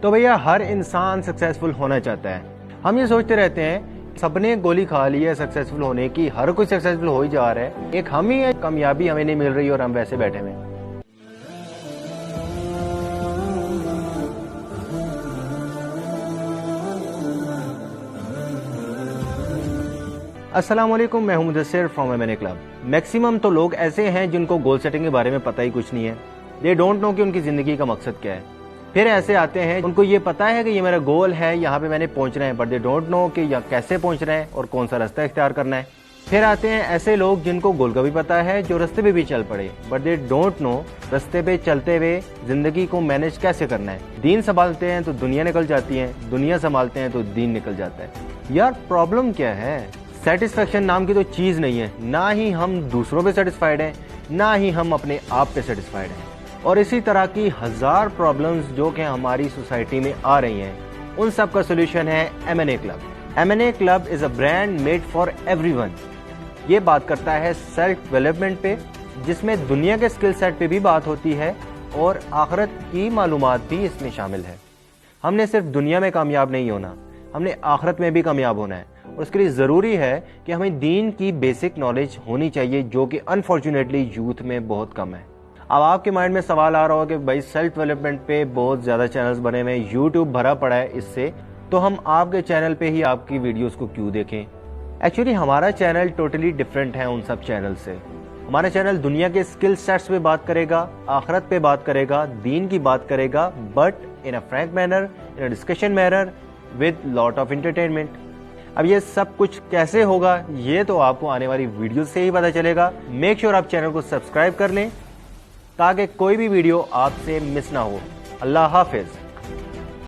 तो भैया हर इंसान सक्सेसफुल होना चाहता है। हम ये सोचते रहते हैं सबने गोली खा ली है सक्सेसफुल होने की, हर कोई सक्सेसफुल हो ही जा रहा है, एक हम ही है कामयाबी हमें नहीं मिल रही और हम वैसे बैठे हुए हैं। अस्सलाम वालेकुम, मैं हूं Mudassir from MNA club. Maximum तो लोग ऐसे हैं जिनको गोल सेटिंग के बारे में पता ही कुछ नहीं है। दे डोंट नो कि उनकी जिंदगी का मकसद क्या है। फिर ऐसे आते हैं उनको ये पता है कि ये मेरा गोल है, यहाँ पे मैंने पहुंचना है, बट दे डोंट नो कि या कैसे पहुंचना है और कौन सा रास्ता इख्तियार करना है। फिर आते हैं ऐसे लोग जिनको गोल का भी पता है, जो रास्ते पे भी चल पड़े, बट दे डोंट नो रास्ते पे चलते हुए जिंदगी को मैनेज कैसे करना है। दीन संभालते हैं तो दुनिया निकल जाती है, दुनिया संभालते हैं तो दीन निकल जाता है। यार प्रॉब्लम क्या है? सेटिस्फेक्शन नाम की तो चीज नहीं है। ना ही हम दूसरों पे सेटिस्फाइड हैं, ना ही हम अपने आप पे सेटिस्फाइड हैं। और इसी तरह की हजार प्रॉब्लम्स जो कि हमारी सोसाइटी में आ रही हैं, उन सब का सोल्यूशन है MNA club. MNA club is a brand made for everyone. ये बात करता है सेल्फ डेवलपमेंट पे, जिसमें दुनिया के स्किल सेट पे भी बात होती है और आखिरत की मालूमात भी इसमें शामिल है। हमने सिर्फ दुनिया में कामयाब नहीं होना, हमने आखिरत में भी कामयाब होना है। और उसके लिए ज़रूरी है कि हमें दीन की बेसिक नॉलेज होनी चाहिए, जो कि अनफॉर्चुनेटली यूथ में बहुत कम है। अब आपके माइंड में सवाल आ रहा हो कि भाई सेल्फ डेवलपमेंट पे बहुत ज़्यादा चैनल्स बने हुए हैं, यूट्यूब भरा पड़ा है इससे, तो हम आपके चैनल पे ही आपकी वीडियोस को क्यों देखें? एक्चुअली हमारा चैनल टोटली डिफरेंट है उन सब चैनल से। हमारा चैनल दुनिया के स्किल सेट्स पे बात करेगा, आखिरत पे बात करेगा, दीन की बात करेगा, but in a Frank manner, in a discussion manner with lot of entertainment. अब ये सब कुछ कैसे होगा, ये तो आपको आने वाली वीडियो से ही पता चलेगा। मेक श्योर आप चैनल को सब्सक्राइब कर लें ताकि कोई भी वीडियो आपसे मिस ना हो। अल्लाह हाफिज।